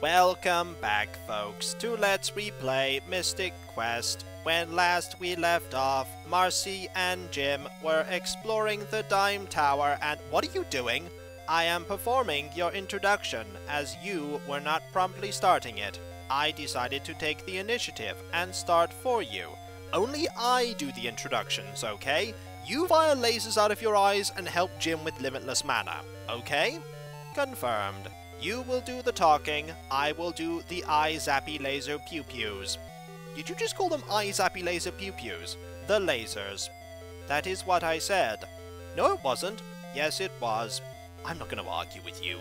Welcome back, folks, to Let's Replay Mystic Quest. When last we left off, Marcy and Jim were exploring the Dime Tower and— What are you doing? I am performing your introduction, as you were not promptly starting it. I decided to take the initiative and start for you. Only I do the introductions, okay? You fire lasers out of your eyes and help Jim with limitless mana, okay? Confirmed. You will do the talking, I will do the eye-zappy laser pew-pews. Did you just call them eye-zappy laser pew-pews? The lasers. That is what I said. No, it wasn't. Yes, it was. I'm not going to argue with you.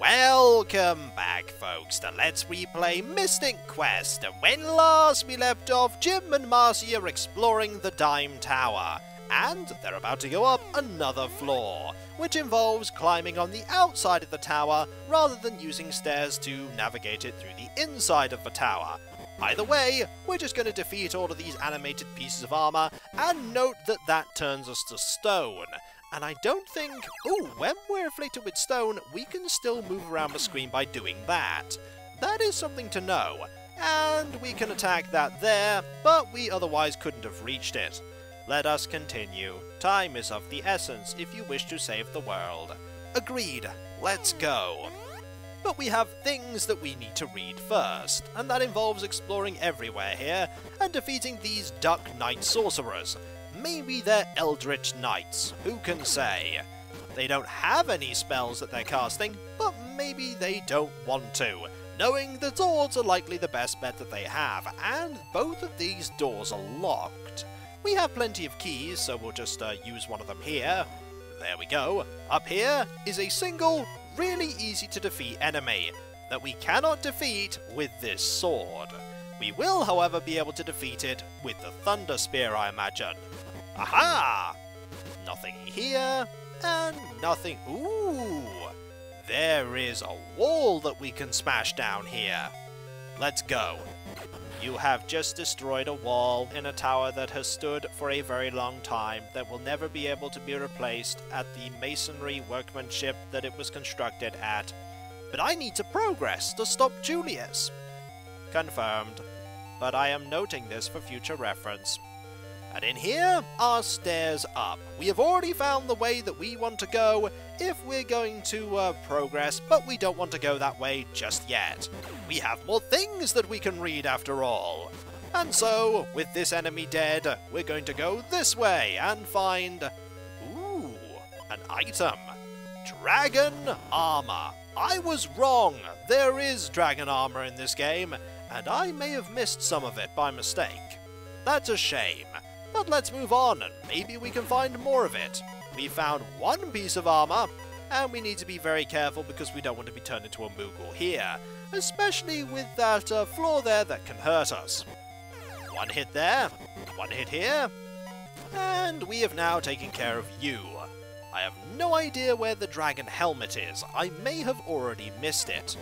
Welcome back, folks, to Let's Replay Mystic Quest. When last we left off, Jim and Marcy are exploring the Dime Tower. And they're about to go up another floor, which involves climbing on the outside of the tower rather than using stairs to navigate it through the inside of the tower. Either way, we're just going to defeat all of these animated pieces of armor, and note that that turns us to stone. And I don't think— ooh, when we're afflicted with stone, we can still move around the screen by doing that. That is something to know. And we can attack that there, but we otherwise couldn't have reached it. Let us continue. Time is of the essence if you wish to save the world. Agreed. Let's go. But we have things that we need to read first, and that involves exploring everywhere here and defeating these Duck Knight sorcerers. Maybe they're Eldritch Knights, who can say? They don't have any spells that they're casting, but maybe they don't want to, knowing the doors are likely the best bet that they have, and both of these doors are locked. We have plenty of keys, so we'll just use one of them here. There we go. Up here is a single, really easy to defeat enemy that we cannot defeat with this sword. We will, however, be able to defeat it with the Thunder Spear, I imagine. Aha! Nothing here, and nothing— ooh! There is a wall that we can smash down here. Let's go. You have just destroyed a wall in a tower that has stood for a very long time, that will never be able to be replaced at the masonry workmanship that it was constructed at. But I need to progress to stop Julius. Confirmed. But I am noting this for future reference. And in here are stairs up. We have already found the way that we want to go if we're going to progress, but we don't want to go that way just yet. We have more things that we can read after all. And so, with this enemy dead, we're going to go this way and find— ooh, an item. Dragon armor. I was wrong. There is dragon armor in this game, and I may have missed some of it by mistake. That's a shame. But let's move on, and maybe we can find more of it. We found one piece of armor, and we need to be very careful because we don't want to be turned into a Moogle here, especially with that floor there that can hurt us. One hit there, one hit here, and we have now taken care of you. I have no idea where the dragon helmet is. I may have already missed it.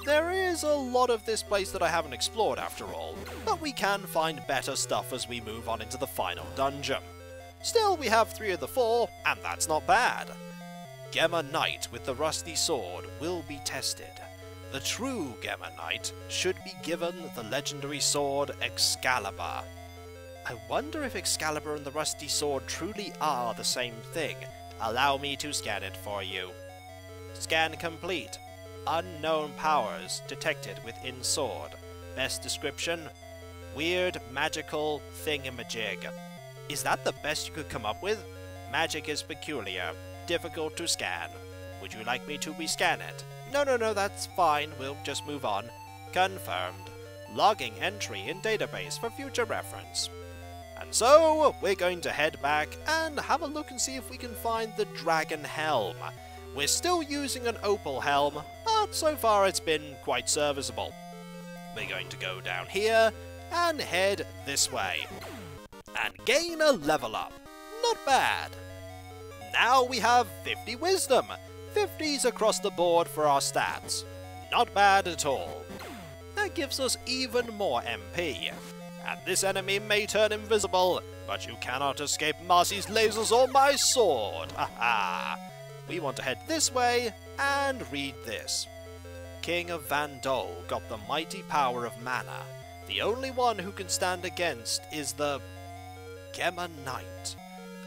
There is a lot of this place that I haven't explored after all, but we can find better stuff as we move on into the final dungeon. Still, we have 3 of the 4, and that's not bad. Gemma Knight with the rusty sword will be tested. The true Gemma Knight should be given the legendary sword Excalibur. I wonder if Excalibur and the rusty sword truly are the same thing. Allow me to scan it for you. Scan complete. Unknown powers detected within sword. Best description: weird magical thingamajig. Is that the best you could come up with? Magic is peculiar, difficult to scan. Would you like me to rescan it? No, that's fine, we'll just move on. Confirmed. Logging entry in database for future reference. And so, we're going to head back and have a look and see if we can find the dragon helm. We're still using an opal helm, but so far it's been quite serviceable. We're going to go down here and head this way. And gain a level up. Not bad. Now we have 50 wisdom. 50s across the board for our stats. Not bad at all. That gives us even more MP. And this enemy may turn invisible, but you cannot escape Marcy's lasers or my sword. Haha. We want to head this way and read this. king of Vandal got the mighty power of mana. The only one who can stand against is the Gemma Knight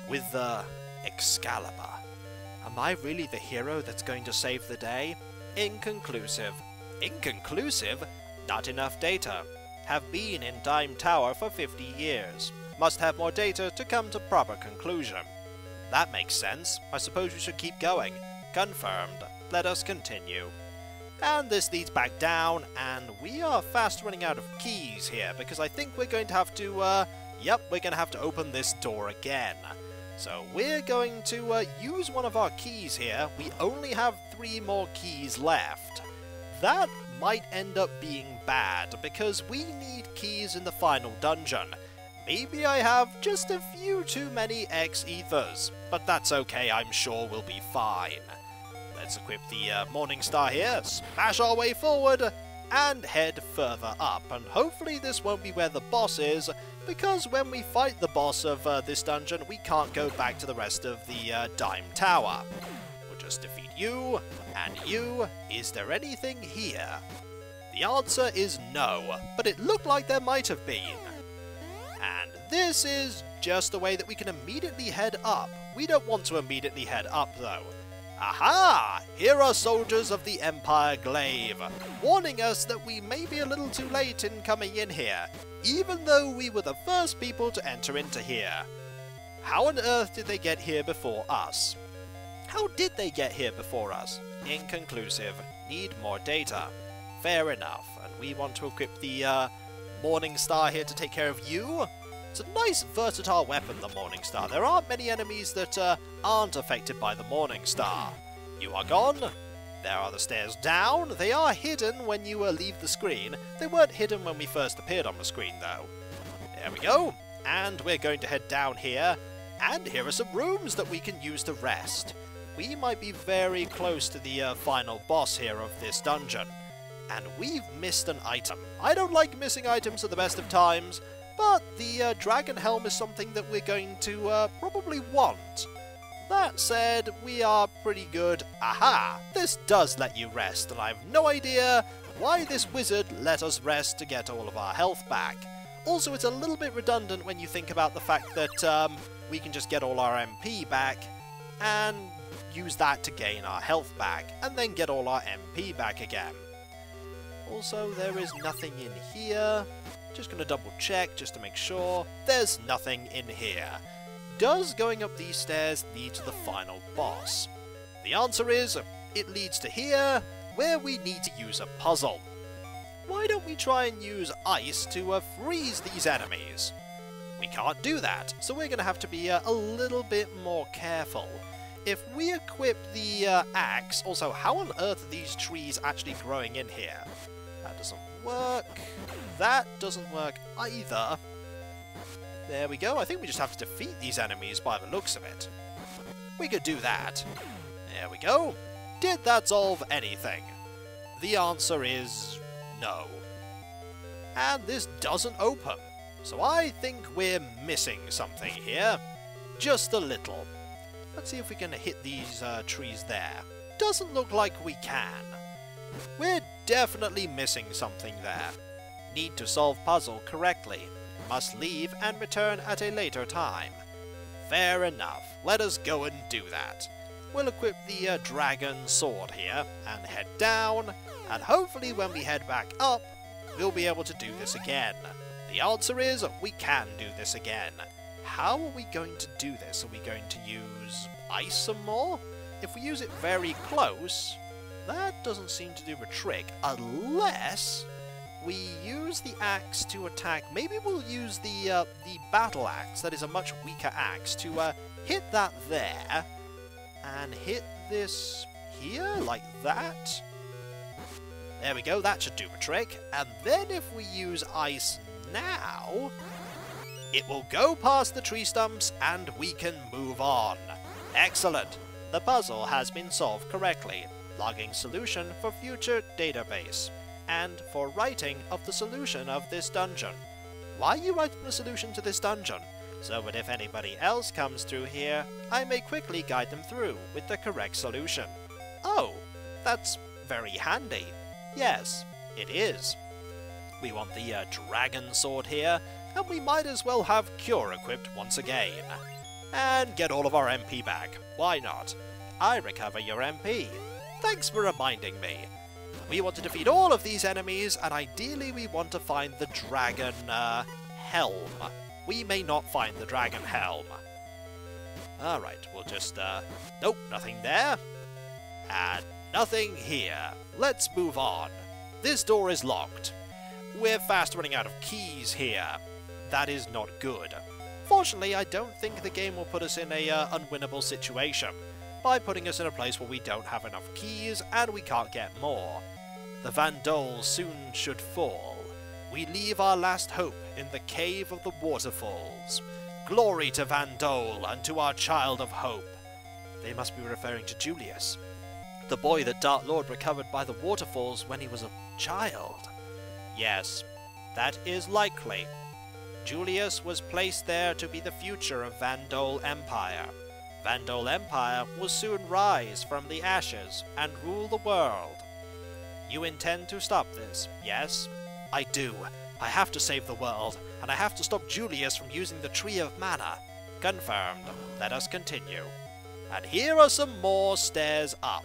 with the Excalibur. Am I really the hero that's going to save the day? Inconclusive. Inconclusive? Not enough data. Have been in Dime Tower for 50 years. Must have more data to come to proper conclusion. That makes sense. I suppose we should keep going. Confirmed. Let us continue. And this leads back down, and we are fast running out of keys here, because I think we're going to have to, we're going to have to open this door again. So we're going to use one of our keys here. We only have 3 more keys left. That might end up being bad, because we need keys in the final dungeon. Maybe I have just a few too many X-Ethers, but that's okay, I'm sure we'll be fine. Let's equip the Morning Star here, smash our way forward, and head further up. And hopefully this won't be where the boss is, because when we fight the boss of this dungeon, we can't go back to the rest of the Dime Tower. We'll just defeat you, and you. Is there anything here? The answer is no, but it looked like there might have been. And this is just a way that we can immediately head up. We don't want to immediately head up, though. Aha! Here are soldiers of the Empire Glaive, warning us that we may be a little too late in coming in here, even though we were the first people to enter into here. How on earth did they get here before us? How did they get here before us? Inconclusive. Need more data. Fair enough. And we want to equip the Morning Star here to take care of you. It's a nice versatile weapon, the Morning Star. There aren't many enemies that aren't affected by the Morning Star. You are gone. There are the stairs down. They are hidden when you leave the screen. They weren't hidden when we first appeared on the screen, though. There we go. And we're going to head down here. And here are some rooms that we can use to rest. We might be very close to the final boss here of this dungeon. And we've missed an item. I don't like missing items at the best of times, but the dragon helm is something that we're going to probably want. That said, we are pretty good. Aha! This does let you rest, and I have no idea why this wizard let us rest to get all of our health back. Also, it's a little bit redundant when you think about the fact that we can just get all our MP back and use that to gain our health back, and then get all our MP back again. Also, there is nothing in here. Just going to double check just to make sure. There's nothing in here. Does going up these stairs lead to the final boss? The answer is, it leads to here, where we need to use a puzzle. Why don't we try and use ice to freeze these enemies? We can't do that, so we're going to have to be a little bit more careful. If we equip the axe, also, how on earth are these trees actually growing in here? That doesn't work. That doesn't work either. There we go. I think we just have to defeat these enemies by the looks of it. We could do that. There we go. Did that solve anything? The answer is no. And this doesn't open. So I think we're missing something here. Just a little. Let's see if we can hit these trees there. Doesn't look like we can. We're definitely missing something there. Need to solve puzzle correctly. Must leave and return at a later time. Fair enough. Let us go and do that. We'll equip the dragon sword here and head down, and hopefully when we head back up, we'll be able to do this again. The answer is we can do this again. How are we going to do this? Are we going to use ice some more? If we use it very close, that doesn't seem to do a trick, unless we use the axe to attack. Maybe we'll use the battle axe, that is a much weaker axe, to hit that there, and hit this here, like that. There we go, that should do a trick. And then if we use ice now, it will go past the tree stumps and we can move on. Excellent! The puzzle has been solved correctly. Logging solution for future database, and for writing of the solution of this dungeon. Why are you writing the solution to this dungeon? So that if anybody else comes through here, I may quickly guide them through with the correct solution. Oh, that's very handy. Yes, it is. We want the dragon sword here, and we might as well have Cure equipped once again. And get all of our MP back. Why not? I recover your MP. Thanks for reminding me. We want to defeat all of these enemies, and ideally we want to find the dragon helm. We may not find the dragon helm. Alright, we'll just, nope, nothing there. And nothing here. Let's move on. This door is locked. We're fast running out of keys here. That is not good. Fortunately, I don't think the game will put us in a unwinnable situation by putting us in a place where we don't have enough keys and we can't get more. The Vandal soon should fall. We leave our last hope in the cave of the waterfalls. Glory to Vandal and to our child of hope. They must be referring to Julius, the boy that Dark Lord recovered by the waterfalls when he was a child. Yes, that is likely. Julius was placed there to be the future of Vandal Empire. Vandal Empire will soon rise from the ashes and rule the world. You intend to stop this, yes? I do. I have to save the world, and I have to stop Julius from using the Tree of Mana. Confirmed. Let us continue. And here are some more stairs up.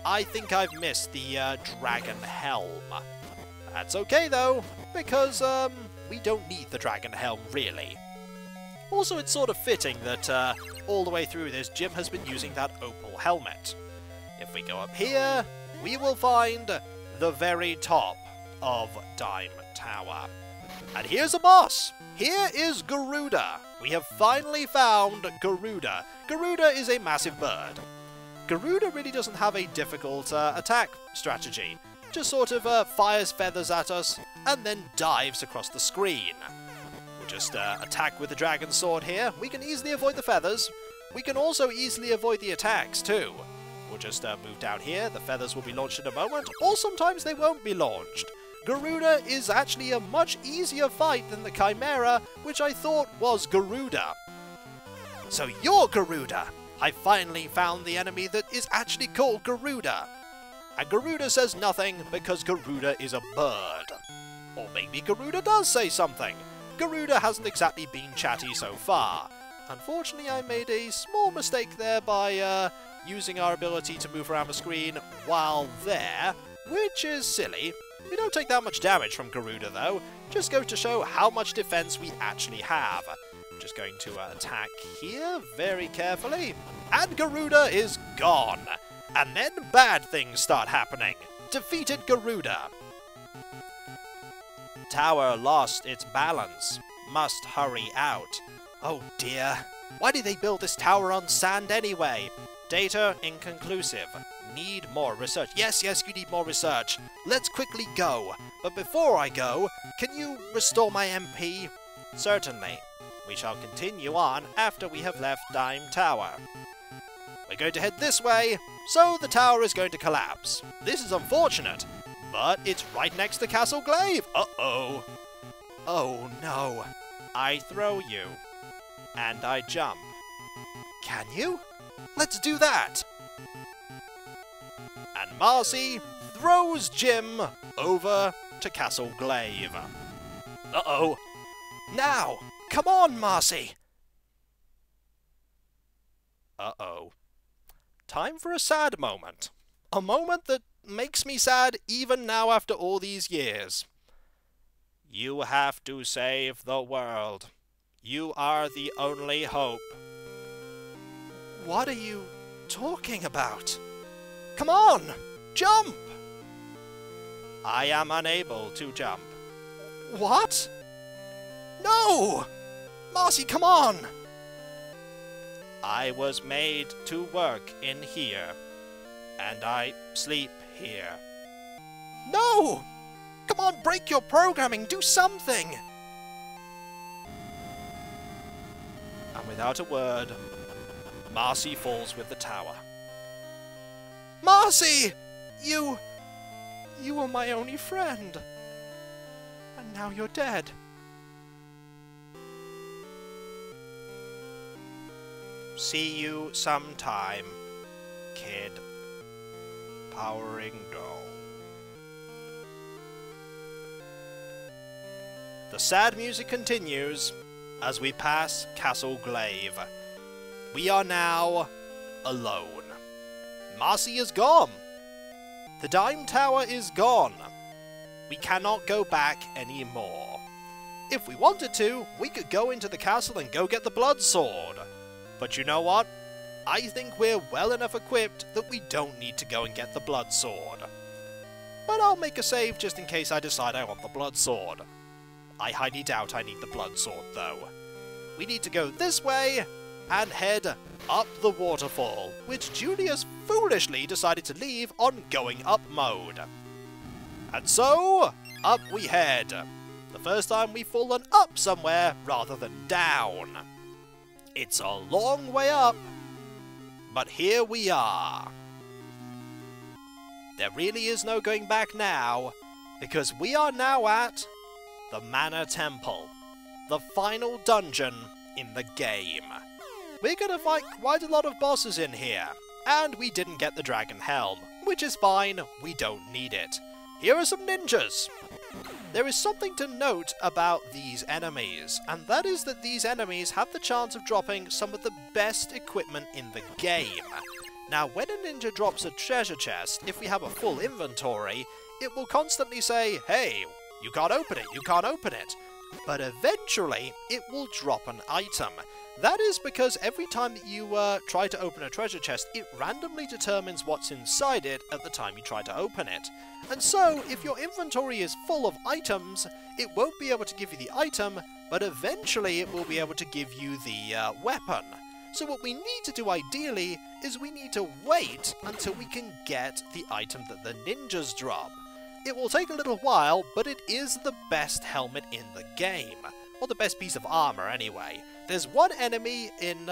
I think I've missed the dragon helm. That's okay though, because we don't need the dragon helm really. Also, it's sort of fitting that all the way through this, Jim has been using that opal helmet. If we go up here, we will find the very top of Dime Tower. And here's a boss! Here is Garuda! We have finally found Garuda. Garuda is a massive bird. Garuda really doesn't have a difficult attack strategy. Just sort of fires feathers at us, and then dives across the screen. We'll just attack with the dragon sword here. We can easily avoid the feathers. We can also easily avoid the attacks too. We'll just move down here. The feathers will be launched in a moment, or sometimes they won't be launched. Garuda is actually a much easier fight than the Chimera, which I thought was Garuda. So you're Garuda! I finally found the enemy that is actually called Garuda. And Garuda says nothing because Garuda is a bird. Or maybe Garuda does say something. Garuda hasn't exactly been chatty so far. Unfortunately, I made a small mistake there by using our ability to move around the screen while there, which is silly. We don't take that much damage from Garuda though, just goes to show how much defense we actually have. I'm just going to attack here very carefully, and Garuda is gone. And then bad things start happening. Defeated Garuda. Tower lost its balance. Must hurry out. Oh dear. Why did they build this tower on sand anyway? Data inconclusive. Need more research. Yes, you need more research. Let's quickly go. But before I go, can you restore my MP? Certainly. We shall continue on after we have left Dime Tower. We're going to head this way, so the tower is going to collapse. This is unfortunate, but it's right next to Castle Glaive. Uh-oh. Oh no. I throw you, and I jump. Can you? Let's do that. And Marcy throws Jim over to Castle Glaive. Uh-oh. Now, come on, Marcy. Uh-oh. Time for a sad moment. A moment that makes me sad even now after all these years. You have to save the world. You are the only hope. What are you talking about? Come on! Jump! I am unable to jump. What? No! Marcy, come on! I was made to work in here, and I sleep here. No! Come on, break your programming, do something! And without a word, Marcy falls with the tower. Marcy! You were my only friend. And now you're dead. See you sometime, kid. Powering down. The sad music continues as we pass Castle Glaive. We are now alone. Marcy is gone. The Dime Tower is gone. We cannot go back anymore. If we wanted to, we could go into the castle and go get the blood sword. But you know what? I think we're well enough equipped that we don't need to go and get the blood sword. But I'll make a save just in case I decide I want the blood sword. I highly doubt I need the blood sword though. We need to go this way and head up the waterfall, which Julius foolishly decided to leave on going up mode. And so, up we head. The first time we've fallen up somewhere rather than down. It's a long way up, but here we are. There really is no going back now, because we are now at the Manor Temple, the final dungeon in the game. We're gonna fight quite a lot of bosses in here, and we didn't get the Dragon Helm, which is fine, we don't need it. Here are some ninjas! There is something to note about these enemies, and that is that these enemies have the chance of dropping some of the best equipment in the game. Now, when a ninja drops a treasure chest, if we have a full inventory, it will constantly say, hey, you can't open it, you can't open it. But eventually, it will drop an item. That is because every time that you try to open a treasure chest, it randomly determines what's inside it at the time you try to open it. And so, if your inventory is full of items, it won't be able to give you the item, but eventually it will be able to give you the weapon. So what we need to do ideally is we need to wait until we can get the item that the ninjas drop. It will take a little while, but it is the best helmet in the game. Or the best piece of armor, anyway. There's one enemy in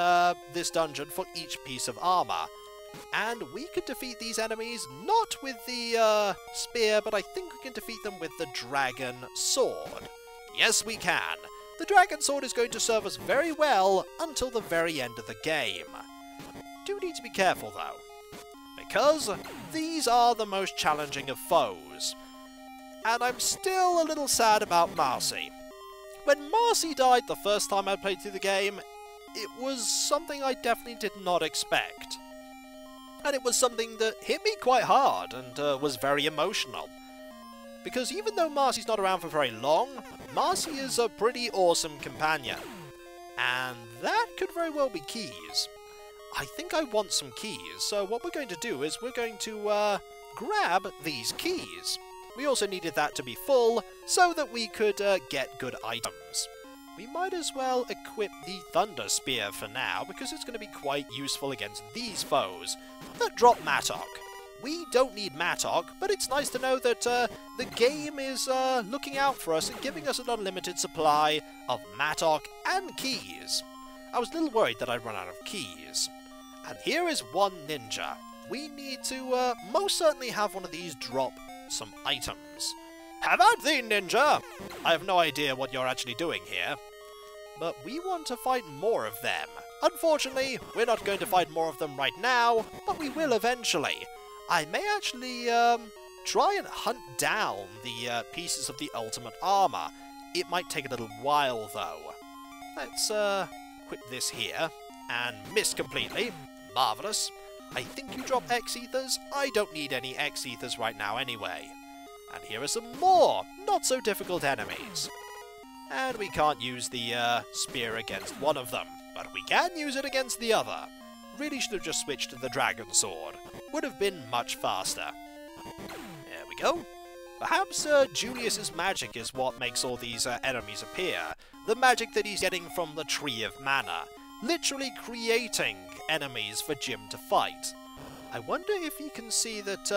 this dungeon for each piece of armor. And we could defeat these enemies not with the spear, but I think we can defeat them with the dragon sword. Yes, we can. The dragon sword is going to serve us very well until the very end of the game. Do need to be careful, though, because these are the most challenging of foes. And I'm still a little sad about Marcy. When Marcy died the first time I played through the game, it was something I definitely did not expect. And it was something that hit me quite hard and was very emotional. Because even though Marcy's not around for very long, Marcy is a pretty awesome companion. And that could very well be keys. I think I want some keys, so what we're going to do is we're going to grab these keys. We also needed that to be full, so that we could get good items. We might as well equip the Thunder Spear for now, because it's going to be quite useful against these foes that drop Mattock. We don't need Mattock, but it's nice to know that the game is looking out for us and giving us an unlimited supply of Mattock and keys. I was a little worried that I'd run out of keys. And here is one ninja. We need to most certainly have one of these drop some items. Have at thee, ninja! I have no idea what you're actually doing here, but we want to fight more of them. Unfortunately, we're not going to fight more of them right now, but we will eventually. I may actually try and hunt down the pieces of the ultimate armor. It might take a little while, though. Let's equip this here, and miss completely. Marvellous. I think you drop X-Ethers. I don't need any X-Ethers right now anyway. And here are some more not-so-difficult enemies. And we can't use the spear against one of them, but we can use it against the other. Really should have just switched to the dragon sword. Would have been much faster. There we go. Perhaps Julius's magic is what makes all these enemies appear. The magic that he's getting from the Tree of Mana. Literally creating enemies for Jim to fight. I wonder if he can see that,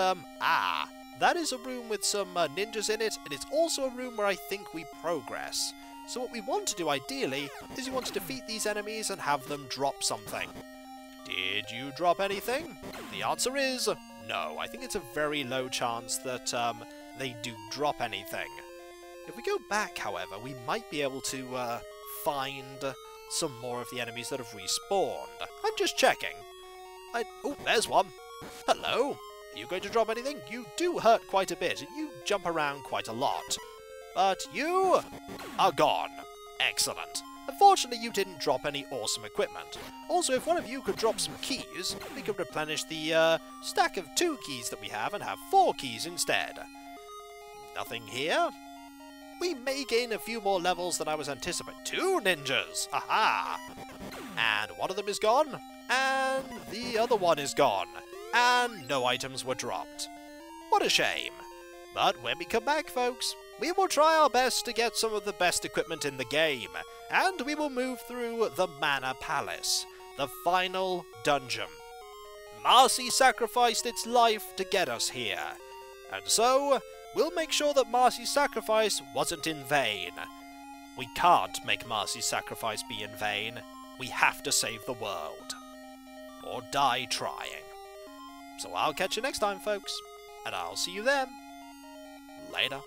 that is a room with some ninjas in it, and it's also a room where I think we progress. So what we want to do, ideally, is we want to defeat these enemies and have them drop something. Did you drop anything? The answer is no. I think it's a very low chance that they do drop anything. If we go back, however, we might be able to find some more of the enemies that have respawned. I'm just checking. Oh, there's one. Hello. Are you going to drop anything? You do hurt quite a bit, and you jump around quite a lot. But you are gone. Excellent. Unfortunately, you didn't drop any awesome equipment. Also, if one of you could drop some keys, we could replenish the stack of 2 keys that we have and have 4 keys instead. Nothing here. We may gain a few more levels than I was anticipating. 2 ninjas! Aha! And one of them is gone, and the other one is gone, and no items were dropped. What a shame. But when we come back, folks, we will try our best to get some of the best equipment in the game, and we will move through the Manor Palace, the final dungeon. Marcy sacrificed its life to get us here, and so we'll make sure that Marcy's sacrifice wasn't in vain. We can't make Marcy's sacrifice be in vain. We have to save the world. Or die trying. So I'll catch you next time, folks, and I'll see you then. Later.